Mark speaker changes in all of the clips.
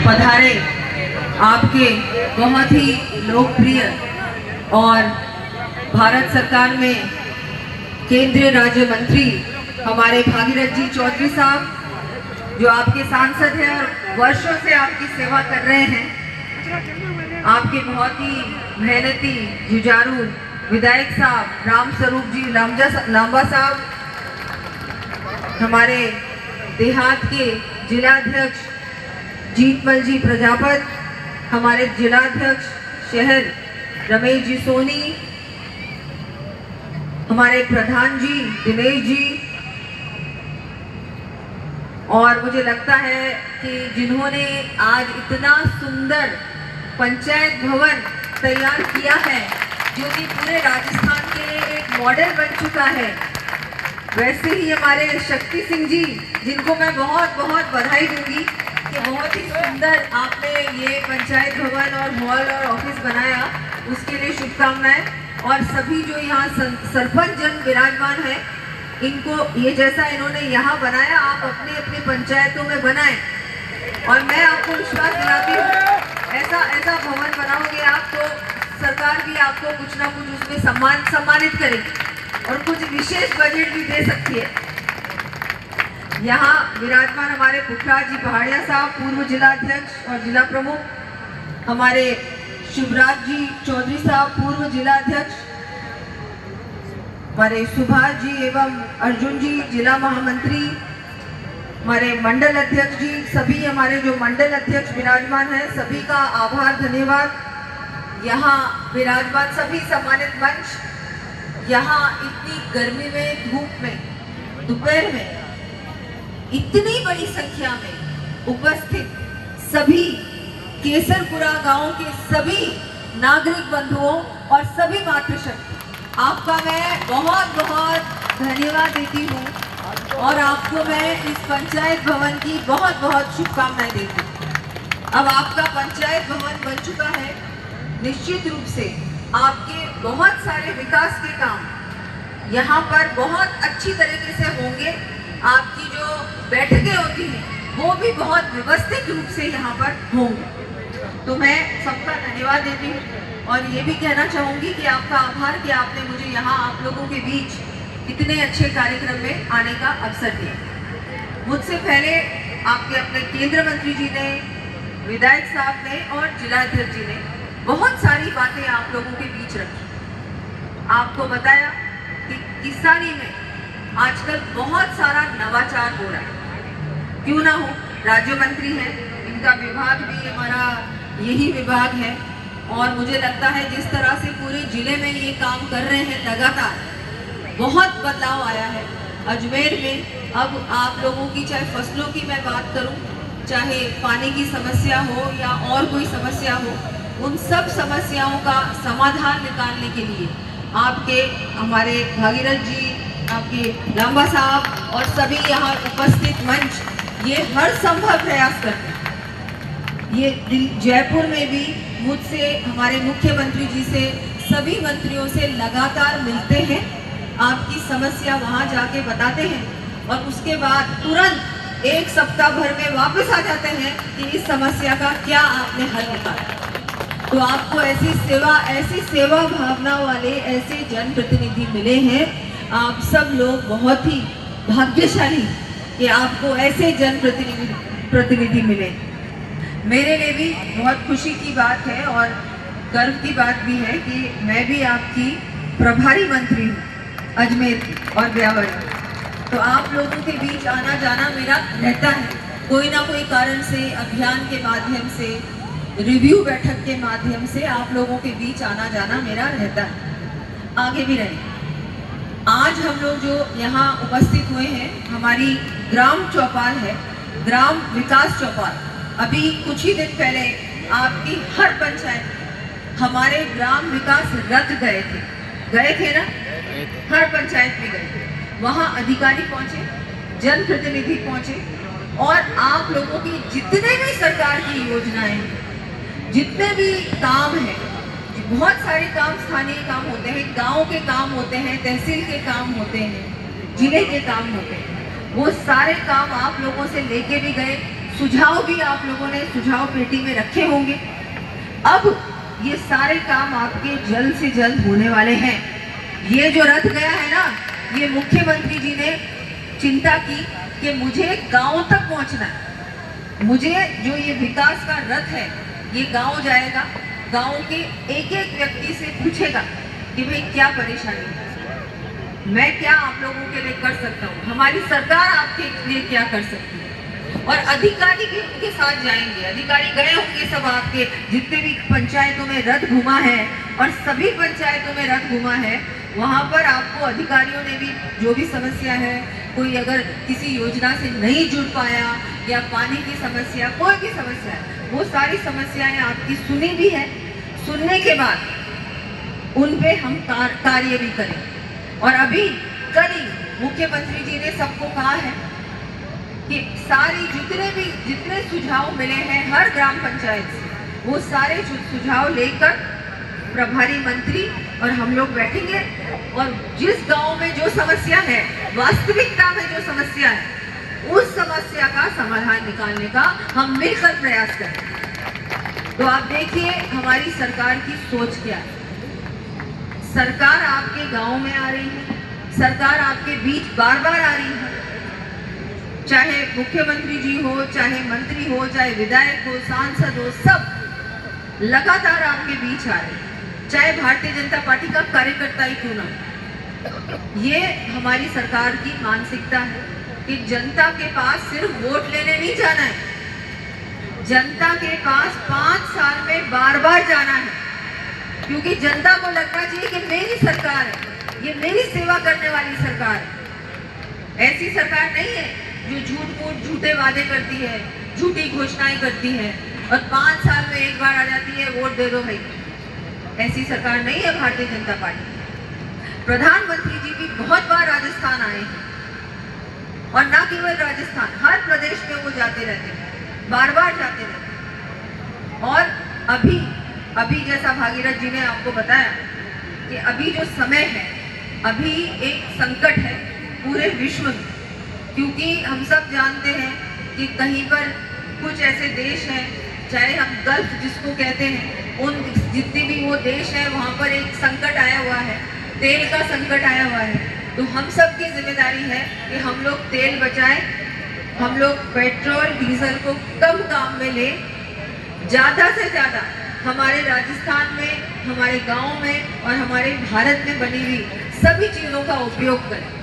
Speaker 1: पधारे आपके बहुत ही लोकप्रिय और भारत सरकार में केंद्रीय राज्य मंत्री हमारे भागीरथ जी चौधरी साहब, जो आपके सांसद हैं और वर्षों से आपकी सेवा कर रहे हैं। आपके बहुत ही मेहनती जुझारू विधायक साहब राम स्वरूप जी लांबा साहब, हमारे देहात के जिलाध्यक्ष जीतमल जी प्रजापत, हमारे जिलाध्यक्ष शहर रमेश जी सोनी, हमारे प्रधान जी दिनेश जी, और मुझे लगता है कि जिन्होंने आज इतना सुंदर पंचायत भवन तैयार किया है, जो कि पूरे राजस्थान के लिए एक मॉडल बन चुका है, वैसे ही हमारे शक्ति सिंह जी, जिनको मैं बहुत बहुत बधाई दूंगी कि बहुत ही सुंदर आपने ये पंचायत भवन और हॉल और ऑफिस बनाया, उसके लिए शुभकामनाएं। और सभी जो यहाँ सरपंच जन विराजमान है, इनको ये जैसा इन्होंने यहाँ बनाया, आप अपने अपनी पंचायतों में बनाएं। और मैं आपको विश्वास दिलाती हूँ, ऐसा भवन बनाओगे आप तो सरकार भी आपको कुछ ना कुछ उसमें सम्मानित करेगी और कुछ विशेष बजट भी दे सकती है। यहाँ विराजमान हमारे पुखराज जी पहाड़िया साहब, पूर्व जिलाध्यक्ष और जिला प्रमुख, हमारे शिवराज जी चौधरी साहब, पूर्व जिलाध्यक्ष, हमारे सुभाष जी एवं अर्जुन जी जिला महामंत्री, हमारे मंडल अध्यक्ष जी, सभी हमारे जो मंडल अध्यक्ष विराजमान हैं, सभी का आभार धन्यवाद। यहाँ विराजमान सभी सम्मानित मंच, यहाँ इतनी गर्मी में, धूप में, दोपहर में इतनी बड़ी संख्या में उपस्थित सभी केसरपुरा गांव के सभी नागरिक बंधुओं और सभी मातृशक्ति, आपका मैं बहुत बहुत धन्यवाद देती हूँ और आपको मैं इस पंचायत भवन की बहुत बहुत शुभकामनाएं देती हूँ। अब आपका पंचायत भवन बन चुका है, निश्चित रूप से आपके बहुत सारे विकास के काम यहाँ पर बहुत अच्छी तरीके से होंगे। आपकी जो बैठकें होती हैं वो भी बहुत व्यवस्थित रूप से यहाँ पर होंगे। तो मैं सबका धन्यवाद देती हूँ और ये भी कहना चाहूँगी कि आपका आभार कि आपने मुझे यहाँ आप लोगों के बीच इतने अच्छे कार्यक्रम में आने का अवसर दिया। मुझसे पहले आपके अपने केंद्रीय मंत्री जी ने, विधायक साहब ने और जिलाध्यक्ष जी ने बहुत सारी बातें आप लोगों के बीच रखी। आपको बताया कि किसानी में आजकल बहुत सारा नवाचार हो रहा है। क्यों ना हो, राज्य मंत्री हैं, इनका विभाग भी हमारा यही विभाग है और मुझे लगता है जिस तरह से पूरे जिले में ये काम कर रहे हैं लगातार, बहुत बदलाव आया है। अजमेर में अब आप लोगों की चाहे फसलों की मैं बात करूं, चाहे पानी की समस्या हो या और कोई समस्या हो, उन सब समस्याओं का समाधान निकालने के लिए आपके हमारे भागीरथ जी, आपके लांबा साहब और सभी यहाँ उपस्थित मंच ये हर संभव प्रयास करते हैं। ये जयपुर में भी मुझसे, हमारे मुख्यमंत्री जी से, सभी मंत्रियों से लगातार मिलते हैं, आपकी समस्या वहाँ जाके बताते हैं और उसके बाद तुरंत एक सप्ताह भर में वापस आ जाते हैं कि इस समस्या का क्या आपने हल निकाला। तो आपको ऐसी सेवा भावना वाले ऐसे जनप्रतिनिधि मिले हैं। आप सब लोग बहुत ही भाग्यशाली कि आपको ऐसे जनप्रतिनिधि मिले। मेरे लिए भी बहुत खुशी की बात है और गर्व की बात भी है कि मैं भी आपकी प्रभारी मंत्री हूँ अजमेर और ब्यावर। तो आप लोगों के बीच आना जाना मेरा रहता है, कोई ना कोई कारण से, अभियान के माध्यम से, रिव्यू बैठक के माध्यम से आप लोगों के बीच आना जाना मेरा रहता है, आगे भी रहेगा। आज हम लोग जो यहाँ उपस्थित हुए हैं, हमारी ग्राम चौपाल है, ग्राम विकास चौपाल। अभी कुछ ही दिन पहले आपकी हर पंचायत हमारे ग्राम विकास रथ गए थे ना, हर पंचायत में गए थे। वहाँ अधिकारी पहुँचे, जनप्रतिनिधि पहुँचे और आप लोगों की जितने भी सरकार की योजनाएं हैं, जितने भी काम हैं, बहुत सारे काम स्थानीय काम होते हैं, गांव के काम होते हैं, तहसील के काम होते हैं, जिले के काम होते हैं, वो सारे काम आप लोगों से लेके भी गए, सुझाव भी आप लोगों ने सुझाव पेटी में रखे होंगे। अब ये सारे काम आपके जल्द से जल्द होने वाले हैं। ये जो रथ गया है ना, ये मुख्यमंत्री जी ने चिंता की कि मुझे गांव तक पहुंचना है। मुझे जो ये विकास का रथ है ये गांव जाएगा, गांव के एक एक व्यक्ति से पूछेगा कि भाई क्या परेशानी है, मैं क्या आप लोगों के लिए कर सकता हूँ, हमारी सरकार आपके लिए क्या कर सकती है। और अधिकारी भी उनके साथ जाएंगे, अधिकारी गए होंगे सब, आपके जितने भी पंचायतों में रथ घुमा है और सभी पंचायतों में रथ घुमा है, वहाँ पर आपको अधिकारियों ने भी जो भी समस्या है, कोई अगर किसी योजना से नहीं जुड़ पाया या पानी की समस्या, कोई भी समस्या है, वो सारी समस्याएं आपकी सुनी भी है। सुनने के बाद उन पे हम कार्य भी करें। और अभी कल ही मुख्यमंत्री जी ने सबको कहा है कि सारी जितने सुझाव मिले हैं हर ग्राम पंचायत से, वो सारे सुझाव लेकर प्रभारी मंत्री और हम लोग बैठेंगे और जिस गांव में जो समस्या है, वास्तविकता में जो समस्या है, उस समस्या का समाधान निकालने का हम मिलकर प्रयास करें। तो आप देखिए हमारी सरकार की सोच क्या है। सरकार आपके गांव में आ रही है, सरकार आपके बीच बार बार आ रही है, चाहे मुख्यमंत्री जी हो, चाहे मंत्री हो, चाहे विधायक हो, सांसद हो, सब लगातार आपके बीच आ रहे हैं, चाहे भारतीय जनता पार्टी का कार्यकर्ता ही क्यों ना। ये हमारी सरकार की मानसिकता है कि जनता के पास सिर्फ वोट लेने नहीं जाना है, जनता के पास 5 साल में बार बार जाना है, क्योंकि जनता को लगना चाहिए कि मेरी सरकार है, ये मेरी सेवा करने वाली सरकार है। ऐसी सरकार नहीं है जो झूठ मूठ झूठे वादे करती है, झूठी घोषणाएं करती है और 5 साल में एक बार आ जाती है वोट दे दो भाई। ऐसी सरकार नहीं है भारतीय जनता पार्टी। प्रधानमंत्री जी भी बहुत बार राजस्थान आए हैं और ना केवल राजस्थान, हर प्रदेश में वो जाते रहते हैं, बार बार जाते रहते हैं। और अभी जैसा भागीरथ जी ने आपको बताया कि अभी जो समय है, अभी एक संकट है पूरे विश्व में, क्योंकि हम सब जानते हैं कि कहीं पर कुछ ऐसे देश हैं, चाहे हम गल्फ जिसको कहते हैं, उन जितने भी वो देश हैं वहाँ पर एक संकट आया हुआ है, तेल का संकट आया हुआ है। तो हम सब की जिम्मेदारी है कि हम लोग तेल बचाएं, हम लोग पेट्रोल डीजल को कम काम में लें, ज़्यादा से ज़्यादा हमारे राजस्थान में, हमारे गांव में और हमारे भारत में बनी हुई सभी चीज़ों का उपयोग करें।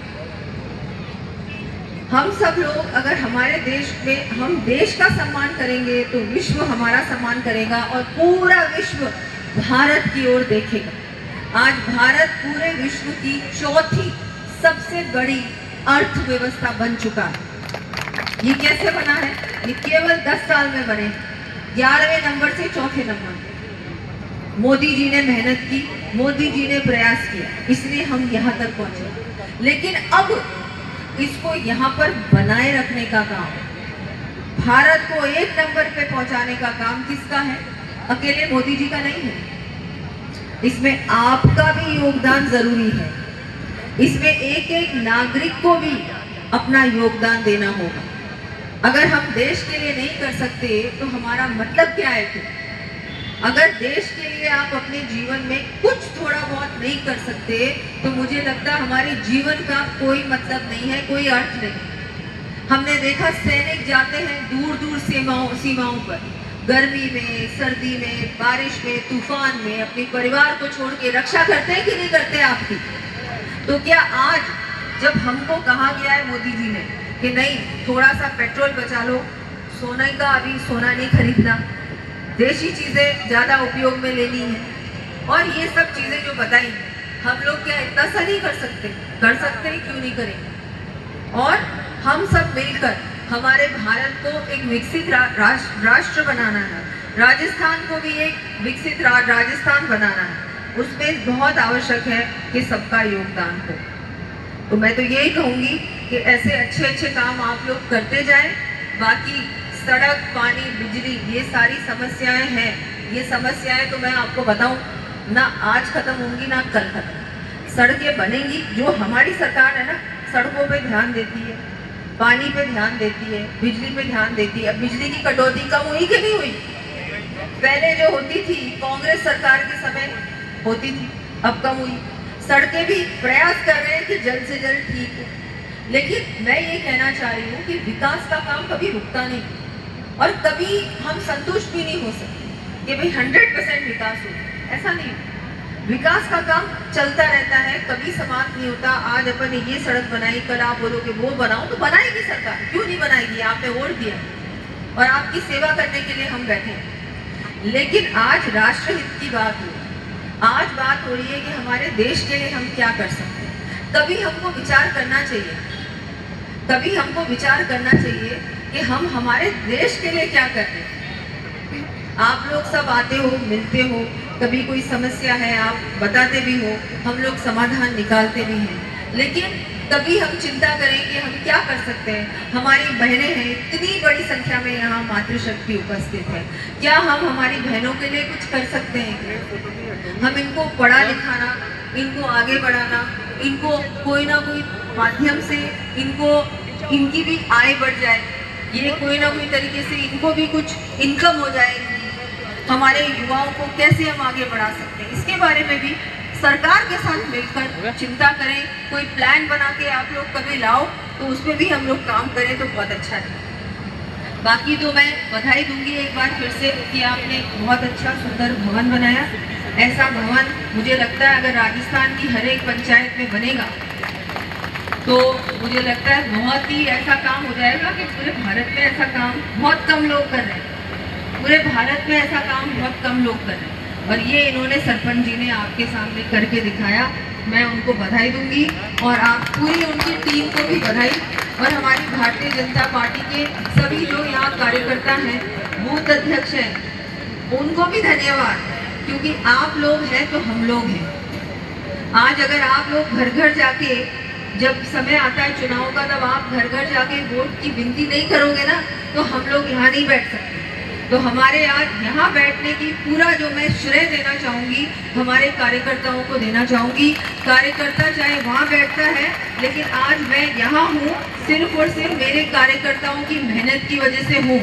Speaker 1: हम सब लोग अगर हमारे देश में हम देश का सम्मान करेंगे तो विश्व हमारा सम्मान करेगा और पूरा विश्व भारत की ओर देखेगा। आज भारत पूरे विश्व की चौथी सबसे बड़ी अर्थव्यवस्था बन चुका है। ये कैसे बना है? ये केवल 10 साल में बने, 11वें नंबर से चौथे नंबर। मोदी जी ने मेहनत की, मोदी जी ने प्रयास किया, इसलिए हम यहाँ तक पहुँचे। लेकिन अब इसको यहाँ पर बनाए रखने का काम, भारत को 1 नंबर पे पहुँचाने का काम किसका है? अकेले मोदी जी का नहीं है, इसमें आपका भी योगदान जरूरी है। इसमें एक एक नागरिक को भी अपना योगदान देना होगा। अगर हम देश के लिए नहीं कर सकते तो हमारा मतलब क्या है फिर? अगर देश के लिए आप अपने जीवन में कुछ थोड़ा बहुत नहीं कर सकते तो मुझे लगता है हमारे जीवन का कोई मतलब नहीं है, कोई अर्थ नहीं। हमने देखा सैनिक जाते हैं दूर दूर सीमाओं पर, गर्मी में, सर्दी में, बारिश में, तूफान में, अपने परिवार को छोड़ के रक्षा करते हैं कि नहीं करते आपकी? तो क्या आज जब हमको कहा गया है मोदी जी ने कि नहीं थोड़ा सा पेट्रोल बचा लो, सोने का अभी सोना नहीं खरीदना, देशी चीज़ें ज़्यादा उपयोग में लेनी है और ये सब चीज़ें जो बताई, हम लोग क्या इतना सा नहीं कर सकते? कर सकते हैं, क्यों नहीं करेंगे? और हम सब मिलकर हमारे भारत को एक विकसित राष्ट्र बनाना है, राजस्थान को भी एक विकसित राजस्थान बनाना है। उसमें बहुत आवश्यक है कि सबका योगदान हो। तो मैं तो यही कहूँगी कि ऐसे अच्छे अच्छे काम आप लोग करते जाएं। बाकी सड़क, पानी, बिजली, ये सारी समस्याएं हैं। ये समस्याएं तो मैं आपको बताऊं ना आज खत्म होंगी ना कल खत्म। सड़कें बनेंगी, जो हमारी सरकार है ना सड़कों पे ध्यान देती है, पानी पे ध्यान देती है, बिजली पे ध्यान देती है। अब बिजली की कटौती कम हुई कि नहीं हुई? पहले जो होती थी कांग्रेस सरकार के समय होती थी, अब कम हुई। सड़कें भी प्रयास कर रहे हैं कि जल्द से जल्द ठीक हो, लेकिन मैं ये कहना चाह रही हूँ कि विकास का काम कभी रुकता नहीं और कभी हम संतुष्ट भी नहीं हो सकते कि भाई 100% विकास हो, ऐसा नहीं। विकास का काम चलता रहता है, कभी समाप्त नहीं होता। आज अपन ने ये सड़क बनाई, कल आप बोलोगे वो बनाओ, तो बनाएगी सरकार, क्यों नहीं बनाएगी? आपने वोट दिया और आपकी सेवा करने के लिए हम बैठे हैं। लेकिन आज राष्ट्रहित की बात हो, आज बात हो रही है कि हमारे देश के लिए हम क्या कर सकते हैं। तभी हमको विचार करना चाहिए, तभी हमको विचार करना चाहिए कि हम हमारे देश के लिए क्या कर रहे हैं। आप लोग सब आते हो, मिलते हो, कभी कोई समस्या है आप बताते भी हो, हम लोग समाधान निकालते भी हैं, लेकिन कभी हम चिंता करें कि हम क्या कर सकते हैं। हमारी बहनें हैं, इतनी बड़ी संख्या में यहाँ मातृशक्ति उपस्थित है, क्या हम हमारी बहनों के लिए कुछ कर सकते हैं? हम इनको पढ़ा लिखाना, इनको आगे बढ़ाना, इनको कोई ना कोई माध्यम से इनकी भी आय बढ़ जाए, ये कोई ना कोई तरीके से इनको भी कुछ इनकम हो जाएगी। हमारे युवाओं को कैसे हम आगे बढ़ा सकते हैं, इसके बारे में भी सरकार के साथ मिलकर चिंता करें। कोई प्लान बना के आप लोग कभी लाओ तो उसमें भी हम लोग काम करें तो बहुत अच्छा है। बाकी तो मैं बधाई दूंगी एक बार फिर से कि आपने बहुत अच्छा सुंदर भवन बनाया। ऐसा भवन मुझे लगता है अगर राजस्थान की हर एक पंचायत में बनेगा तो मुझे लगता है बहुत ही ऐसा काम हो जाएगा कि पूरे भारत में ऐसा काम बहुत कम लोग कर रहे हैं। पूरे भारत में ऐसा काम बहुत कम लोग कर रहे हैं और ये इन्होंने सरपंच जी ने आपके सामने करके दिखाया। मैं उनको बधाई दूंगी और आप पूरी उनकी टीम को भी बधाई, और हमारी भारतीय जनता पार्टी के सभी जो यहाँ कार्यकर्ता हैं, बूथ अध्यक्ष हैं, उनको भी धन्यवाद, क्योंकि आप लोग हैं तो हम लोग हैं। आज अगर आप लोग घर घर जाके, जब समय आता है चुनाव का, तब आप घर घर जाके वोट की विनती नहीं करोगे ना, तो हम लोग यहाँ नहीं बैठ सकते। तो हमारे आज यहाँ बैठने की पूरा जो मैं श्रेय देना चाहूँगी, हमारे कार्यकर्ताओं को देना चाहूँगी। कार्यकर्ता चाहे वहाँ बैठता है, लेकिन आज मैं यहाँ हूँ सिर्फ और सिर्फ मेरे कार्यकर्ताओं की मेहनत की वजह से हूँ,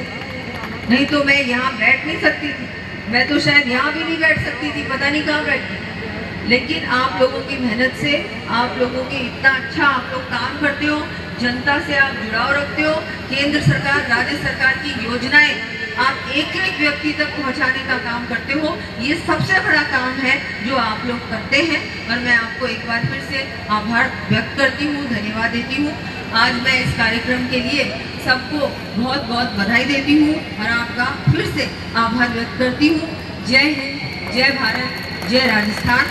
Speaker 1: नहीं तो मैं यहाँ बैठ नहीं सकती थी। मैं तो शायद यहाँ भी नहीं बैठ सकती थी, पता नहीं कहाँ बैठती। लेकिन आप लोगों की मेहनत से, आप लोगों के इतना अच्छा आप लोग काम करते हो, जनता से आप जुड़ाव रखते हो, केंद्र सरकार, राज्य सरकार की योजनाएं आप एक एक व्यक्ति तक पहुंचाने का काम करते हो। ये सबसे बड़ा काम है जो आप लोग करते हैं, और मैं आपको एक बार फिर से आभार व्यक्त करती हूँ, धन्यवाद देती हूँ। आज मैं इस कार्यक्रम के लिए सबको बहुत बहुत बधाई देती हूँ और आपका फिर से आभार व्यक्त करती हूँ। जय हिंद, जय भारत, जय राजस्थान।